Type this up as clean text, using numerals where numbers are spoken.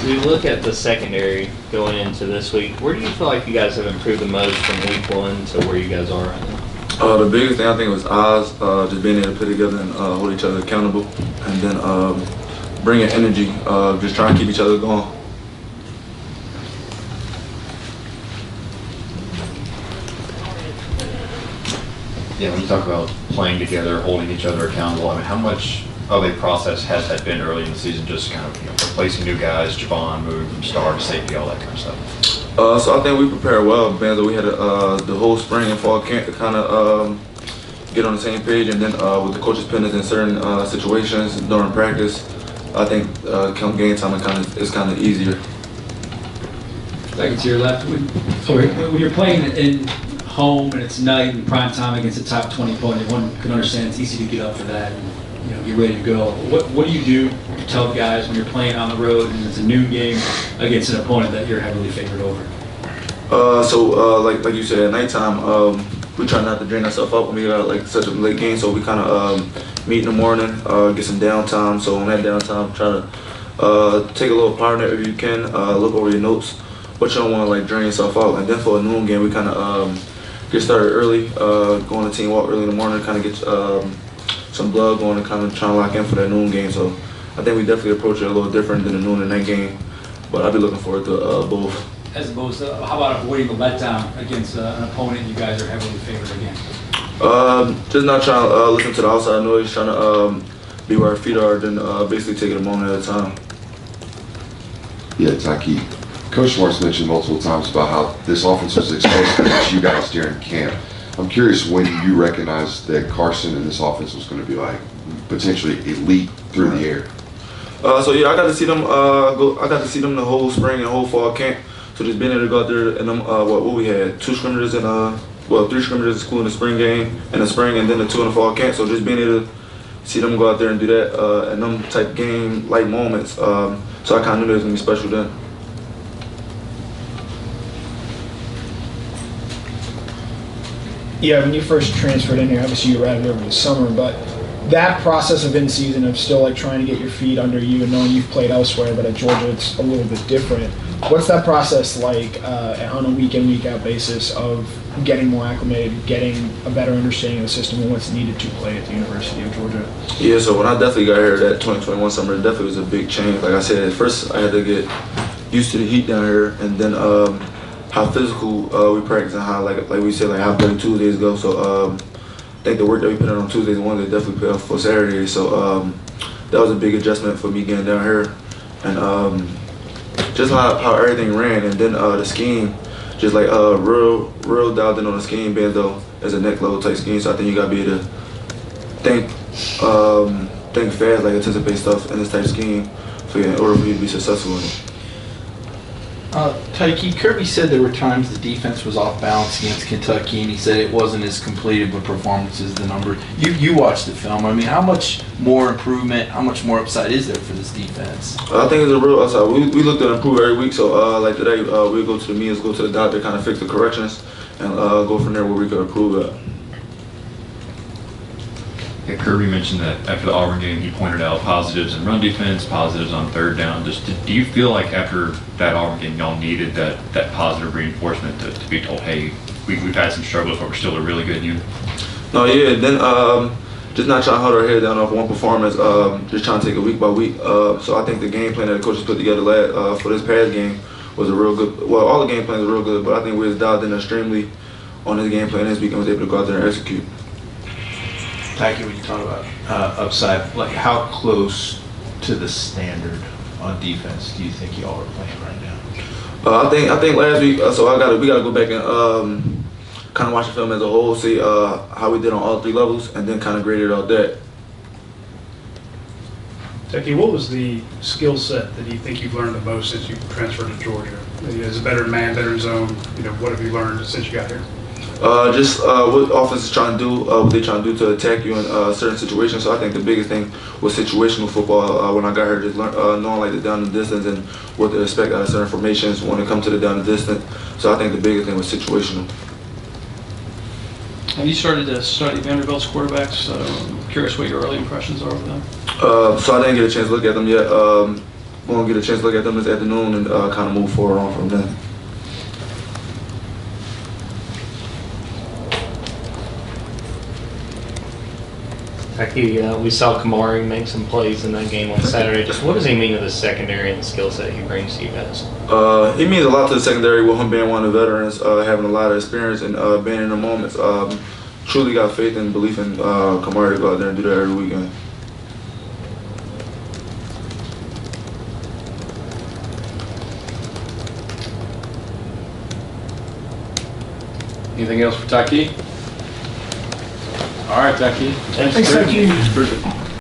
We look at the secondary going into this week. Where do you feel like you guys have improved the most from week 1 to where you guys are right now? The biggest thing I think was Oz, just being able to put together and hold each other accountable, and then bringing energy, just trying to keep each other going. Yeah, when you talk about playing together, holding each other accountable, I mean, how much of a process has that been early in the season, just kind of replacing new guys, Javon, moving from star to safety, all that kind of stuff? So I think we prepared well, Banzo. We had the whole spring and fall camp to kind of get on the same page, and then with the coaches putting us in certain situations during practice, I think come game time it's kind of easier. Tykee, to your left. When you're playing in home and it's night and prime time against a top 20 opponent, one can understand it's easy to get up for that and get ready to go. What do you do to tell guys when you're playing on the road and it's a noon game against an opponent that you're heavily favored over? Like you said, at nighttime, we try not to drain ourselves up when we got like such a late game. So we kind of meet in the morning, get some downtime. So on that downtime, try to take a little power nap if you can. Look over your notes, but you don't want to like drain yourself out. And then for a noon game, we kind of get started early, go on a team walk early in the morning, kind of get some blood going and kind of trying to lock in for that noon game. So I think we definitely approach it a little different than the noon and night game, but I'll be looking forward to both. As opposed to, how about avoiding the letdown against an opponent you guys are heavily favored against? Just not trying to listen to the outside noise, trying to be where our feet are, then basically take it a moment at a time. Yeah, Tykee. Coach Morris mentioned multiple times about how this offense was exposed to you guys during camp. I'm curious when you recognized that Carson and this offense was going to be like potentially elite through the air. So yeah, I got to see them I got to see them the whole spring and whole fall camp. So just being able to go out there and what we had 2 scrimmages and 3 scrimmages at school in the spring game in the spring, and then the 2 in the fall camp. So just being able to see them go out there and do that and them type game like moments. So I kind of knew it was gonna be special then. Yeah, when you first transferred in here, obviously you were added over the summer, but that process of in season of still like trying to get your feet under you and knowing you've played elsewhere, but at Georgia it's a little bit different. What's that process like on a week in, week out basis of getting more acclimated, getting a better understanding of the system and what's needed to play at the University of Georgia? Yeah, so when I definitely got here that 2021 summer, it definitely was a big change. Like I said, at first I had to get used to the heat down here, and then how physical we practice and how like we said, like how better Tuesdays go. So I think the work that we put in on Tuesdays and Wednesdays definitely paid off for Saturday. So that was a big adjustment for me getting down here, and just how everything ran, and then the scheme, just like real dialed in on the scheme, being though as a neck level type scheme. So I think you gotta be able to think fast, like anticipate stuff in this type of scheme, in order for you to be successful in it. Tykee, Kirby said there were times the defense was off balance against Kentucky, and he said it wasn't as complete of a performance as the number. You watched the film. I mean, how much more improvement, how much more upside is there for this defense? I think it's a real upside. We look to improve every week. So like today, we go to the meetings, go to the doctor, kind of fix the corrections, and go from there where we can improve it. Yeah, Kirby mentioned that after the Auburn game, he pointed out positives in run defense, positives on third down. Just do you feel like after that Auburn game, y'all needed that positive reinforcement to be told, hey, we've had some struggles, but we're still a really good unit? No, yeah. Then just not trying to hold our head down off one performance. Just trying to take it week by week. So I think the game plan that the coaches put together for this past game was a real good. Well, all the game plans were real good, but I think we was dialed in extremely on this game plan this week and was able to go out there and execute. Tykee, when you talk about upside, like how close to the standard on defense do you think y'all are playing right now? I think last week. So we gotta go back and kind of watch the film as a whole, see how we did on all 3 levels, and then kind of grade it out that. Tykee, what was the skill set that you think you've learned the most since you transferred to Georgia? As a better man, better zone, what have you learned since you got here? Just what offense is trying to do, what they're trying to do to attack you in certain situations. So I think the biggest thing was situational football. When I got here, just knowing like the down and distance and what to expect out of certain formations when it comes to the down and distance. So I think the biggest thing was situational. Have you started to study Vanderbilt's quarterbacks? I'm curious what your early impressions are of them. So I didn't get a chance to look at them yet. gonna get a chance to look at them this afternoon and kind of move forward on from there. Tykee, we saw Kamari make some plays in that game on Saturday. Just what does he mean to the secondary and the skill set he brings to you guys? He means a lot to the secondary with him being one of the veterans, having a lot of experience and being in the moments. Truly got faith and belief in Kamari to go out there and do that every weekend. Anything else for Tykee? All right, Tykee. Thanks, Tykee.